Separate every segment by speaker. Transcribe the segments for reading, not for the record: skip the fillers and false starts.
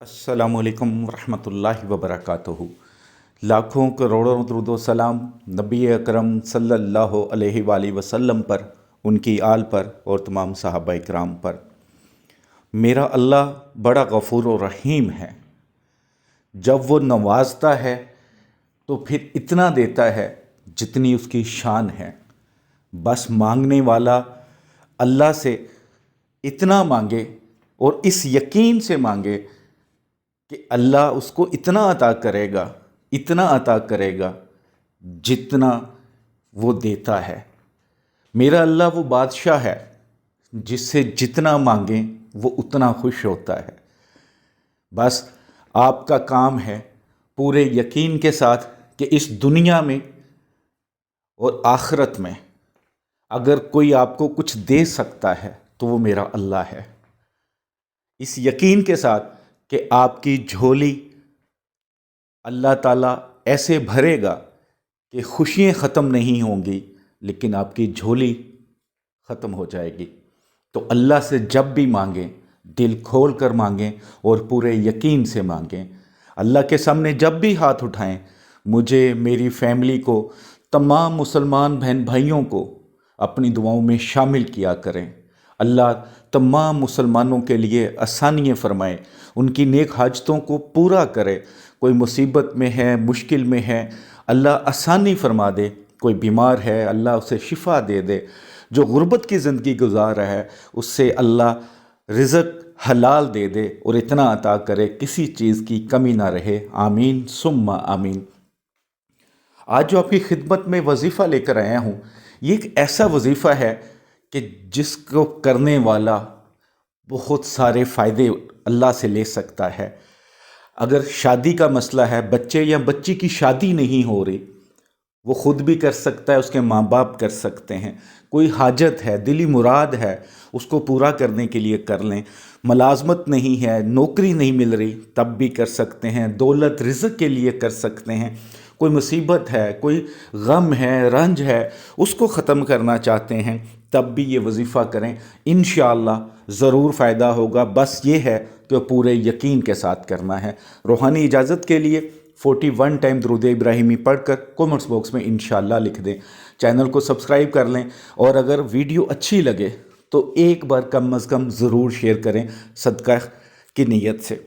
Speaker 1: अस्सलामुअलैकुम वरहमतुल्लाहि वबरकातुहू। लाखों करोड़ों दुरूद व सलाम नबी अकरम सल्लल्लाहु अलैहि वसल्लम पर, उनकी आल पर और तमाम सहाबा इकराम पर। मेरा अल्लाह बड़ा गफ़ूर और रहीम है। जब वो नवाजता है तो फिर इतना देता है जितनी उसकी शान है। बस मांगने वाला अल्लाह से इतना मांगे और इस यकीन से मांगे कि अल्लाह उसको इतना अता करेगा जितना वो देता है। मेरा अल्लाह वो बादशाह है जिससे जितना मांगें वो उतना खुश होता है। बस आपका काम है पूरे यकीन के साथ कि इस दुनिया में और आखिरत में अगर कोई आपको कुछ दे सकता है तो वो मेरा अल्लाह है। इस यकीन के साथ कि आपकी झोली अल्लाह ताला ऐसे भरेगा कि खुशियाँ ख़त्म नहीं होंगी लेकिन आपकी झोली ख़त्म हो जाएगी। तो अल्लाह से जब भी मांगें दिल खोल कर मांगें और पूरे यकीन से मांगें। अल्लाह के सामने जब भी हाथ उठाएं, मुझे, मेरी फैमिली को, तमाम मुसलमान बहन भाइयों को अपनी दुआओं में शामिल किया करें। अल्लाह तमाम मुसलमानों के लिए आसानियाँ फरमाए, उनकी नेक हाजतों को पूरा करे। कोई मुसीबत में है, मुश्किल में है, अल्लाह आसानी फरमा दे। कोई बीमार है, अल्लाह उसे शिफा दे दे। जो गुर्बत की ज़िंदगी गुजार रहा है उससे अल्लाह रिज़्क़ हलाल दे दे और इतना अता करे किसी चीज़ की कमी ना रहे। आमीन सुम्मा आमीन। आज जो आपकी खिदमत में वजीफ़ा लेकर आया हूँ, ये एक ऐसा वजीफ़ा है कि जिसको करने वाला बहुत सारे फ़ायदे अल्लाह से ले सकता है। अगर शादी का मसला है, बच्चे या बच्ची की शादी नहीं हो रही, वो ख़ुद भी कर सकता है, उसके माँ बाप कर सकते हैं। कोई हाजत है, दिली मुराद है, उसको पूरा करने के लिए कर लें। मुलाजमत नहीं है, नौकरी नहीं मिल रही, तब भी कर सकते हैं। दौलत रिज़्क़ के लिए कर सकते हैं। कोई मुसीबत है, कोई गम है, रंज है, उसको ख़त्म करना चाहते हैं, तब भी ये वजीफ़ा करें। इंशाअल्लाह ज़रूर फ़ायदा होगा। बस ये है कि पूरे यकीन के साथ करना है। रूहानी इजाज़त के लिए 41 टाइम दुरूद इब्राहिमी पढ़कर कमेंट्स बॉक्स में इंशाअल्लाह लिख दें। चैनल को सब्सक्राइब कर लें और अगर वीडियो अच्छी लगे तो एक बार कम अज़ कम ज़रूर शेयर करें सदका की नीयत से।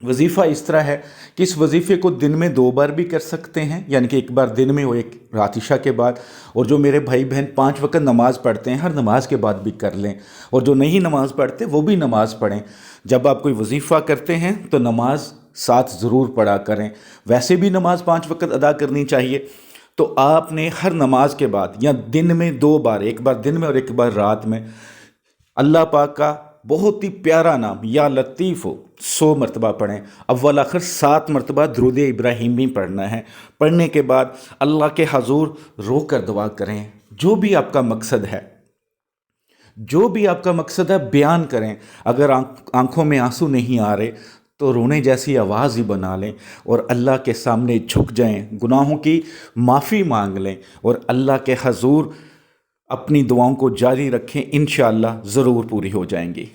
Speaker 1: वजीफ़ा इस तरह है कि इस वजीफ़े को दिन में 2 बार भी कर सकते हैं, यानी कि एक बार दिन में हो, एक रात इशा के बाद। और जो मेरे भाई बहन 5 वक्त नमाज़ पढ़ते हैं, हर नमाज के बाद भी कर लें। और जो नहीं नमाज़ पढ़ते वो भी नमाज़ पढ़ें। जब आप कोई वजीफ़ा करते हैं तो नमाज साथ ज़रूर पढ़ा करें। वैसे भी नमाज 5 वक्त अदा करनी चाहिए। तो आपने हर नमाज के बाद या दिन में 2 बार, एक बार दिन में और एक बार रात में, अल्लाह पाक का बहुत ही प्यारा नाम या लतीफ़ हो 100 मरतबा पढ़ें। अव्वल आखिर 7 मरतबा दुरूद इब्राहिमी पढ़ना है। पढ़ने के बाद अल्लाह के हजूर रो कर दुआ करें। जो भी आपका मकसद है बयान करें। अगर आंखों में आंसू नहीं आ रहे तो रोने जैसी आवाज़ ही बना लें और अल्लाह के सामने झुक जाएं, गुनाहों की माफ़ी मांग लें और अल्लाह के हजूर अपनी दुआओं को जारी रखें। इंशाअल्लाह ज़रूर पूरी हो जाएंगी।